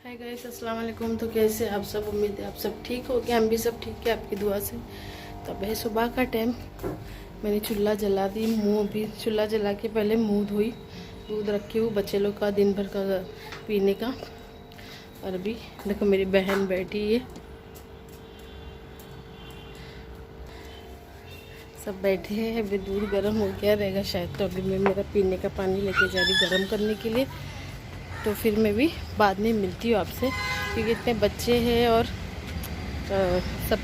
Hi guys, अस्सलाम वालेकुम। तो कैसे आप सब? उम्मीद है आप सब ठीक हो गए। हम भी सब ठीक है आपकी दुआ से। तो अब है सुबह का टाइम। मैंने चूल्हा जला दी, मुंह भी चूल्हा जला के पहले मुंह धोई, दूध रखी हूँ बच्चे लोग का दिन भर का पीने का। और अभी देखो मेरी बहन बैठी है, सब बैठे हैं। अभी दूध गर्म हो गया रहेगा शायद, तो अभी मैं मेरा पीने का पानी लेके जा रही गर्म करने के लिए। तो फिर मैं भी बाद में मिलती हूँ आपसे, क्योंकि इतने बच्चे हैं और सब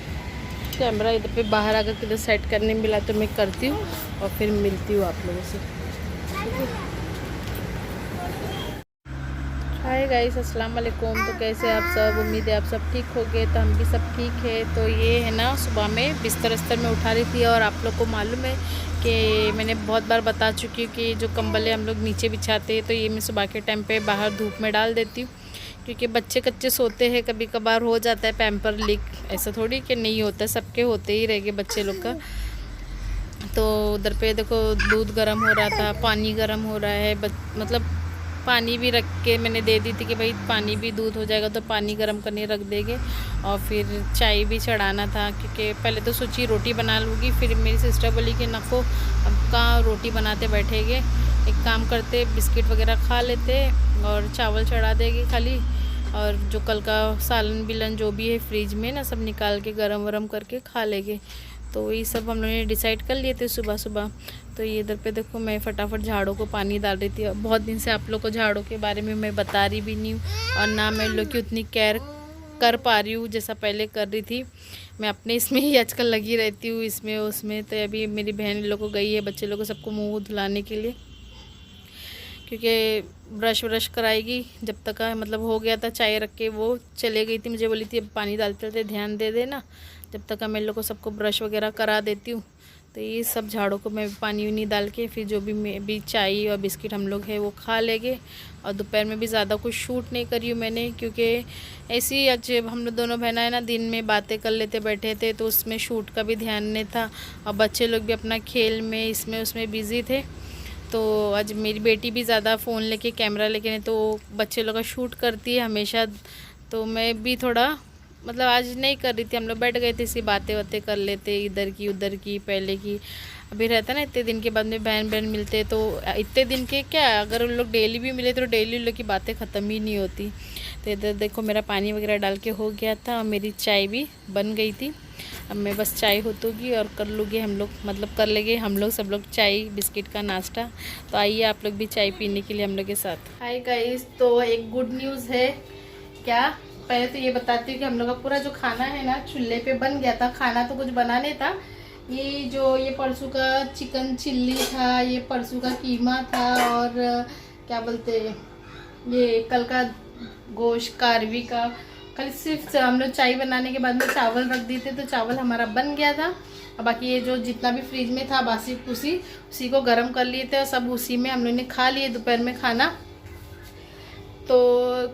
कैमरा इधर पे बाहर आकर किधर सेट करने मिला तो मैं करती हूँ और फिर मिलती हूँ आप लोगों से। हाय गाइस, अस्सलाम वालेकुम। तो कैसे आप सब? उम्मीद है आप सब ठीक हो गए। तो हम भी सब ठीक है। तो ये है ना, सुबह में बिस्तर में उठा रही थी। और आप लोग को मालूम है कि मैंने बहुत बार बता चुकी हूँ कि जो कंबल है हम लोग नीचे बिछाते हैं, तो ये मैं सुबह के टाइम पे बाहर धूप में डाल देती हूँ, क्योंकि बच्चे कच्चे सोते हैं, कभी कभार हो जाता है पैम्पर लीक। ऐसा थोड़ी कि नहीं होता, सबके होते ही रहेंगे बच्चे लोग का। तो उधर पे देखो दूध गर्म हो रहा था, पानी गर्म हो रहा है, मतलब पानी भी रख के मैंने दे दी थी कि भाई पानी भी दूध हो जाएगा तो पानी गर्म करने रख देंगे। और फिर चाय भी चढ़ाना था, क्योंकि पहले तो सोची रोटी बना लूँगी, फिर मेरी सिस्टर बोली कि नको अब कहाँ रोटी बनाते बैठेंगे, एक काम करते बिस्किट वगैरह खा लेते और चावल चढ़ा देंगे खाली। और जो कल का सालन बिलन जो भी है फ्रिज में ना, सब निकाल के गरम वरम करके खा लेंगे। तो ये सब हम लोगों ने डिसाइड कर लिए थे सुबह सुबह। तो ये इधर पे देखो मैं फटाफट झाड़ों को पानी डाल रही थी। बहुत दिन से आप लोग को झाड़ों के बारे में मैं बता रही भी नहीं हूँ, और ना मैं लोग की उतनी केयर कर पा रही हूँ जैसा पहले कर रही थी। मैं अपने इसमें ही आजकल लगी रहती हूँ, इसमें उसमें। तो अभी मेरी बहन लोग को गई है बच्चे लोग को सबको मुँह धुलाने के लिए, क्योंकि ब्रश व्रश कराएगी। जब तक मतलब हो गया था चाय रख के वो चले गई थी, मुझे बोली थी अब पानी डालते थे ध्यान दे देना। जब तक मैं लोग को सबको ब्रश वगैरह करा देती हूँ। तो ये सब झाड़ों को मैं पानी वानी डाल के फिर जो भी मैं भी चाय और बिस्किट हम लोग है वो खा लेंगे। और दोपहर में भी ज़्यादा कुछ शूट नहीं करी हूँ मैंने, क्योंकि ऐसे ही आज हम लोग दोनों बहना है ना दिन में बातें कर लेते बैठे थे, तो उसमें शूट का भी ध्यान नहीं था। और बच्चे लोग भी अपना खेल में इसमें उसमें बिज़ी थे। तो आज मेरी बेटी भी ज़्यादा फ़ोन लेके कैमरा लेके नहीं, तो बच्चे लोग का शूट करती है हमेशा। तो मैं भी थोड़ा मतलब आज नहीं कर रही थी, हम लोग बैठ गए थे, इसी बातें वातें कर लेते इधर की उधर की पहले की। अभी रहता ना इतने दिन के बाद में बहन बहन मिलते, तो इतने दिन के क्या, अगर उन लोग डेली भी मिले तो डेली उन लोग की बातें ख़त्म ही नहीं होती। तो इधर देखो मेरा पानी वगैरह डाल के हो गया था और मेरी चाय भी बन गई थी। अब मैं बस चाय होतूगी और कर लूँगी हम लोग, मतलब कर लेंगे हम लोग सब लोग चाय बिस्किट का नाश्ता। तो आइए आप लोग भी चाय पीने के लिए हम लोग के साथ। हाय गाइस, तो एक गुड न्यूज़ है। क्या, पहले तो ये बताती हूँ कि हम लोग का पूरा जो खाना है ना चूल्हे पे बन गया था। खाना तो कुछ बना नहीं था, ये परसों का चिकन चिल्ली था, ये परसों का कीमा था, और क्या बोलते ये कल का गोश्त कारवी का। कल सिर्फ हम लोग चाय बनाने के बाद में चावल रख दिए थे, तो चावल हमारा बन गया था। और बाकी ये जो जितना भी फ्रिज में था बासी कुसी उसी को गर्म कर लिए थे और सब उसी में हम लोग ने खा लिए दोपहर में खाना। तो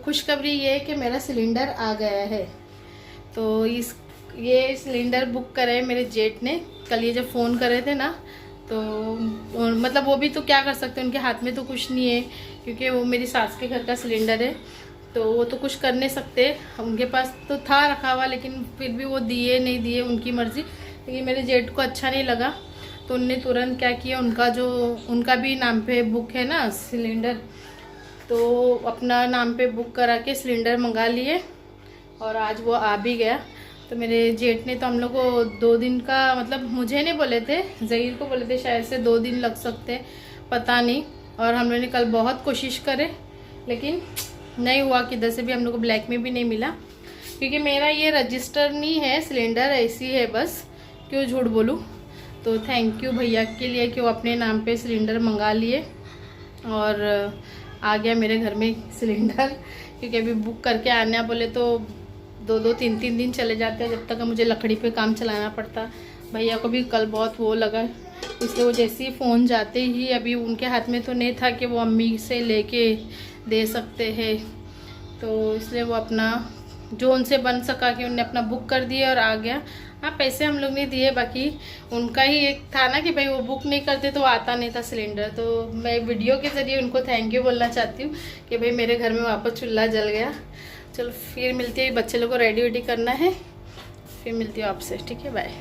खुशखबरी ये है कि मेरा सिलेंडर आ गया है। तो ये सिलेंडर बुक करे है मेरे जेठ ने। कल ये जब फ़ोन करे थे ना, तो मतलब वो भी तो क्या कर सकते हैं, उनके हाथ में तो कुछ नहीं है, क्योंकि वो मेरी सास के घर का सिलेंडर है। तो वो तो कुछ कर नहीं सकते, उनके पास तो था रखा हुआ, लेकिन फिर भी वो दिए नहीं दिए उनकी मर्ज़ी। लेकिन मेरे जेठ को अच्छा नहीं लगा, तो उनने तुरंत क्या किया, उनका भी नाम पे बुक है ना सिलेंडर, तो अपना नाम पे बुक करा के सिलेंडर मंगा लिए और आज वो आ भी गया। तो मेरे जेठ ने तो हम लोग को 2 दिन का, मतलब मुझे नहीं बोले थे, ज़हीर को बोले थे शायद से 2 दिन लग सकते, पता नहीं। और हम लोगों ने कल बहुत कोशिश करे, लेकिन नहीं हुआ, किधर से भी हम लोग को ब्लैक में भी नहीं मिला, क्योंकि मेरा ये रजिस्टर नहीं है सिलेंडर, ऐसी है बस, क्यों झूठ बोलूँ। तो थैंक यू भैया के लिए कि वो अपने नाम पे सिलेंडर मंगा लिए और आ गया मेरे घर में सिलेंडर। क्योंकि अभी बुक करके आना बोले तो 2-2 3-3 दिन चले जाते हैं, जब तक मुझे लकड़ी पे काम चलाना पड़ता। भैया को भी कल बहुत वो लगा, इसलिए वो जैसे ही फ़ोन जाते ही, अभी उनके हाथ में तो नहीं था कि वो अम्मी से लेके दे सकते हैं, तो इसलिए वो अपना जो उनसे बन सका कि उन्होंने अपना बुक कर दिया और आ गया। हाँ, पैसे हम लोग नहीं दिए, बाकी उनका ही एक था ना कि भाई वो बुक नहीं करते तो आता नहीं था सिलेंडर। तो मैं वीडियो के ज़रिए उनको थैंक यू बोलना चाहती हूँ कि भाई मेरे घर में वापस चूल्हा जल गया। चलो फिर मिलती है, बच्चे लोग को रेडी वेडी करना है, फिर मिलती हूँ आपसे, ठीक है, बाय।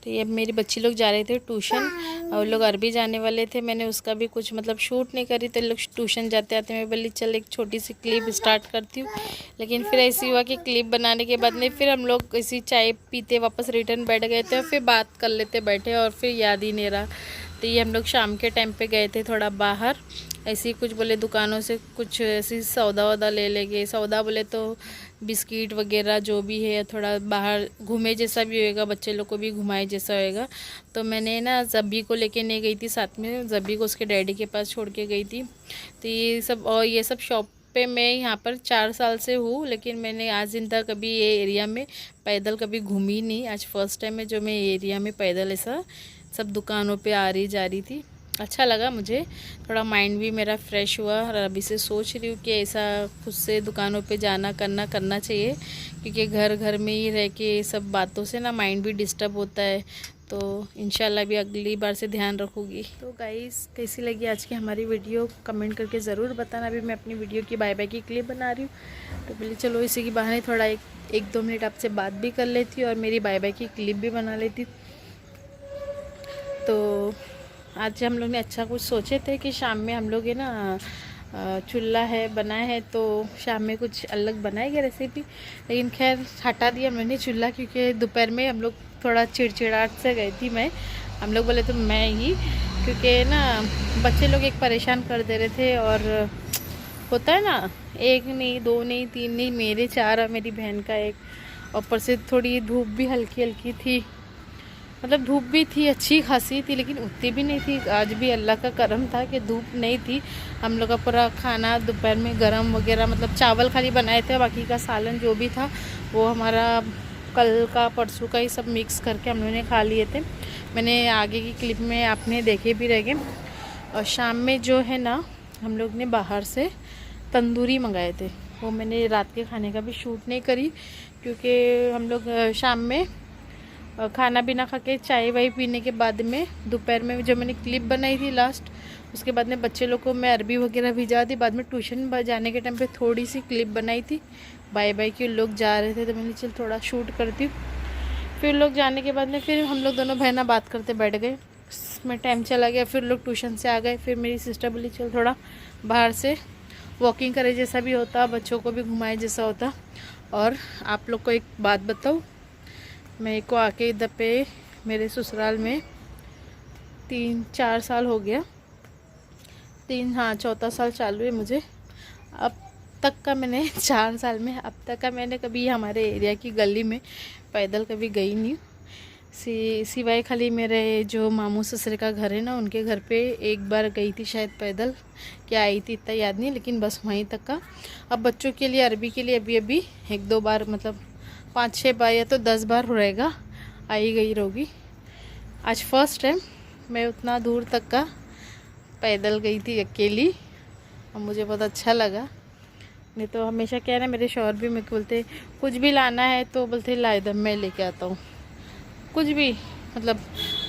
तो ये मेरी बच्ची लोग जा रहे थे ट्यूशन और लोग अरबी जाने वाले थे। मैंने उसका भी कुछ मतलब शूट नहीं करी, तो लोग ट्यूशन जाते आते मैं बोली चल एक छोटी सी क्लिप स्टार्ट करती हूँ। लेकिन फिर ऐसी हुआ कि क्लिप बनाने के बाद में फिर हम लोग इसी चाय पीते वापस रिटर्न बैठ गए थे और फिर बात कर लेते बैठे और फिर याद ही नहीं रहा। तो ये हम लोग शाम के टाइम पे गए थे थोड़ा बाहर, ऐसे ही कुछ बोले दुकानों से कुछ ऐसी सौदा वौदा ले लेंगे। सौदा बोले तो बिस्किट वगैरह जो भी है, थोड़ा बाहर घूमे जैसा भी होएगा, बच्चे लोग को भी घुमाए जैसा होएगा। तो मैंने ना जब्बी को लेके नहीं गई थी साथ में, जब्बी को उसके डैडी के पास छोड़ के गई थी। तो ये सब शॉप पे मैं यहाँ पर 4 साल से हूँ, लेकिन मैंने आज दिन तक कभी ये एरिया में पैदल कभी घूमी नहीं। आज फर्स्ट टाइम है जो मैं एरिया में पैदल ऐसा सब दुकानों पे आ रही जा रही थी। अच्छा लगा मुझे, थोड़ा माइंड भी मेरा फ्रेश हुआ और अभी से सोच रही हूँ कि ऐसा खुद से दुकानों पे जाना करना चाहिए, क्योंकि घर घर में ही रह के सब बातों से ना माइंड भी डिस्टर्ब होता है। तो इंशाल्लाह भी अगली बार से ध्यान रखूँगी। तो गाइस कैसी लगी आज की हमारी वीडियो कमेंट करके ज़रूर बताना। अभी मैं अपनी वीडियो की बाय बाय की क्लिप बना रही हूँ, तो बोले चलो इसी के बहाने थोड़ा एक दो मिनट आपसे बात भी कर लेती और मेरी बाय बाय की क्लिप भी बना लेती। तो आज हम लोग ने अच्छा कुछ सोचे थे कि शाम में हम लोग है ना चूल्हा है बनाए हैं, तो शाम में कुछ अलग बनाएंगे रेसिपी। लेकिन खैर हटा दिया मैंने चूल्हा, क्योंकि दोपहर में हम लोग थोड़ा चिड़चिड़ाहट से गई थी हम लोग बोले तो मैं ही, क्योंकि ना बच्चे लोग एक परेशान कर दे रहे थे। और होता है ना, एक नहीं दो नहीं तीन नहीं, मेरे 4 और मेरी बहन का 1। ऊपर से थोड़ी धूप भी हल्की हल्की थी, मतलब धूप भी थी अच्छी खासी थी, लेकिन उतनी भी नहीं थी। आज भी अल्लाह का करम था कि धूप नहीं थी। हम लोग का पूरा खाना दोपहर में गरम वगैरह, मतलब चावल खाली बनाए थे, बाकी का सालन जो भी था वो हमारा कल का परसों का ही सब मिक्स करके हम लोगों ने खा लिए थे। मैंने आगे की क्लिप में आपने देखे भी रहेंगे। और शाम में जो है ना हम लोग ने बाहर से तंदूरी मंगाए थे, वो मैंने रात के खाने का भी शूट नहीं करी, क्योंकि हम लोग शाम में खाना पीना खा के चाय वाय पीने के बाद में दोपहर में जो मैंने क्लिप बनाई थी लास्ट, उसके बाद में बच्चे लोग को मैं अरबी वगैरह भिजा दी। बाद में ट्यूशन जाने के टाइम पे थोड़ी सी क्लिप बनाई थी बाय बाय की, लोग जा रहे थे तो मैंने चल थोड़ा शूट करती हूँ। फिर लोग जाने के बाद में फिर हम लोग दोनों बहना बात करते बैठ गए, उसमें टाइम चला गया। फिर लोग ट्यूशन से आ गए, फिर मेरी सिस्टर बोली चल थोड़ा बाहर से वॉकिंग करे जैसा भी होता, बच्चों को भी घुमाए जैसा होता। और आप लोग को एक बात बताऊँ, मेरे को आके इधर पे मेरे ससुराल में 3-4 साल हो गया, 4था साल चालू है मुझे। अब तक का मैंने 4 साल में अब तक का मैंने कभी हमारे एरिया की गली में पैदल कभी गई नहीं। सिवाय खाली मेरे जो मामू ससुर का घर है ना, उनके घर पे एक बार गई थी शायद पैदल, क्या आई थी इतना याद नहीं, लेकिन बस वहीं तक का। अब बच्चों के लिए अरबी के लिए अभी 1-2 बार, मतलब 5-6 बार या तो 10 बार रहेगा आई गई रहोगी। आज फर्स्ट टाइम मैं उतना दूर तक का पैदल गई थी अकेली, और मुझे बहुत अच्छा लगा। नहीं तो हमेशा क्या है ना, मेरे शौहर भी मेरे को बोलते कुछ भी लाना है तो बोलते ला इधर मैं लेके आता हूँ कुछ भी, मतलब।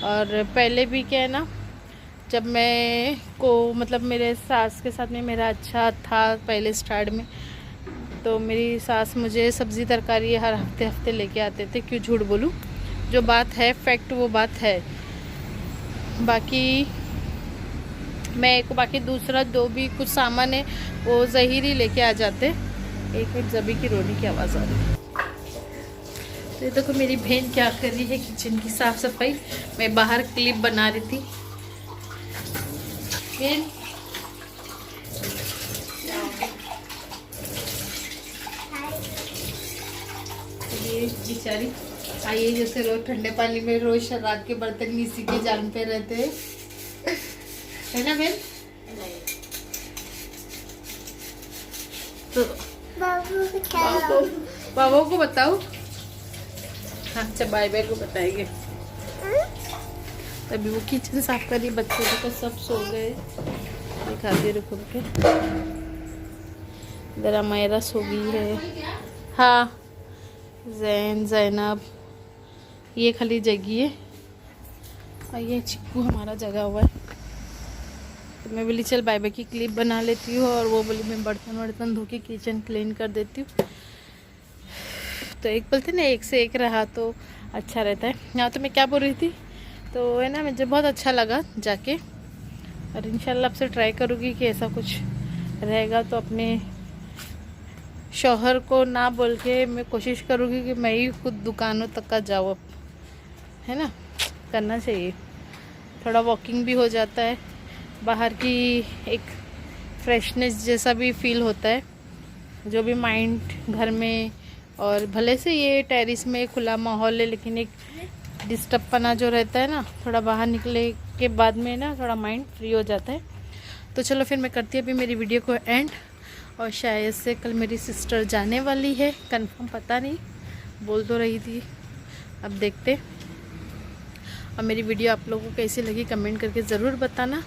और पहले भी क्या है ना, जब मैं को मतलब मेरे सास के साथ में मेरा अच्छा था पहले स्टार्ट में, तो मेरी सास मुझे सब्ज़ी तरकारी हर हफ्ते लेके आते थे। क्यों झूठ बोलूँ, जो बात है फैक्ट वो बात है। बाकी मैं को बाकी दूसरा जो भी कुछ सामान है वो ज़हीरी लेके आ जाते। एक मिनट, जबी की रोने की आवाज़ आ रही है। तो ये देखो मेरी बहन क्या कर रही है, किचन की साफ़ सफाई। मैं बाहर क्लिप बना रही थी। बहन ये बेचारी आइए, जैसे रोज ठंडे पानी में रोज रात के बर्तन इसी के जान पे रहते हैं, है ना बहन? तो बाबू को बताओ। हाँ अच्छा, बाय बाय को बताएंगे। अभी वो किचन साफ कर रही, बच्चे तो सब सो गए। दिखाते रुको के, इधर अमायरा सो गई है। हाँ जैनब ये खाली जगी है, और ये चिक्कू हमारा जगा हुआ है। तो मैं बोली चल बाय बाय की क्लिप बना लेती हूँ, और वो बोली मैं बर्तन वर्तन धो के किचन क्लीन कर देती हूँ। तो एक बोलते ना एक से एक रहा तो अच्छा रहता है। यहाँ तो मैं क्या बोल रही थी, तो है ना मुझे बहुत अच्छा लगा जाके, और इंशाल्लाह आपसे ट्राई करूँगी कि ऐसा कुछ रहेगा तो अपने शौहर को ना बोल के मैं कोशिश करूँगी कि मैं ही खुद दुकानों तक का जाऊँ, है ना, करना चाहिए। थोड़ा वॉकिंग भी हो जाता है, बाहर की एक फ्रेशनेस जैसा भी फील होता है, जो भी माइंड घर में, और भले से ये टेरिस में खुला माहौल है लेकिन एक डिस्टर्बपना जो रहता है ना, थोड़ा बाहर निकले के बाद में ना थोड़ा माइंड फ्री हो जाता है। तो चलो फिर मैं करती हूँ अभी मेरी वीडियो को एंड, और शायद से कल मेरी सिस्टर जाने वाली है, कंफर्म पता नहीं, बोल तो रही थी, अब देखते। और मेरी वीडियो आप लोगों को कैसी लगी कमेंट करके ज़रूर बताना।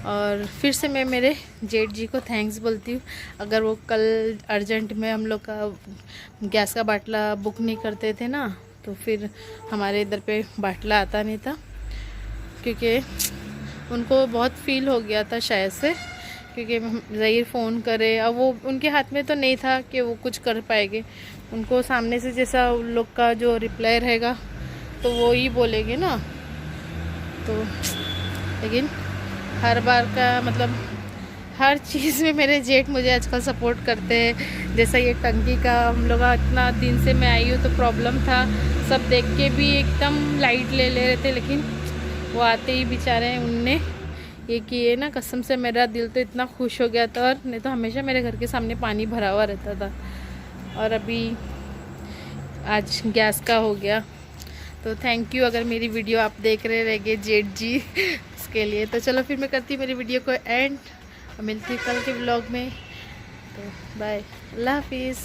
और फिर से मैं मेरे जेठ जी को थैंक्स बोलती हूँ, अगर वो कल अर्जेंट में हम लोग का गैस का बाटला बुक नहीं करते थे ना, तो फिर हमारे इधर पे बाटला आता नहीं था, क्योंकि उनको बहुत फील हो गया था शायद से, क्योंकि ज़हीर फ़ोन करे, अब वो उनके हाथ में तो नहीं था कि वो कुछ कर पाएंगे, उनको सामने से जैसा उन लोग का जो रिप्लाई रहेगा तो वो ही बोलेंगे ना। तो लेकिन हर बार का मतलब हर चीज़ में मेरे जेठ मुझे आजकल सपोर्ट करते हैं। जैसा ये टंकी का हम लोग का इतना दिन से मैं आई हूँ तो प्रॉब्लम था, सब देख के भी एकदम लाइट ले रहे थे, लेकिन वो आते ही बेचारे उनने ये किए ना, कसम से मेरा दिल तो इतना खुश हो गया था। और नहीं तो हमेशा मेरे घर के सामने पानी भरा हुआ रहता था, और अभी आज गैस का हो गया। तो थैंक यू अगर मेरी वीडियो आप देख रहे रहेंगे जेठ जी उसके लिए। तो चलो फिर मैं करती हूँ मेरी वीडियो को एंड, और मिलती हूँ कल के व्लॉग में। तो बाय, अल्लाह हाफिज़।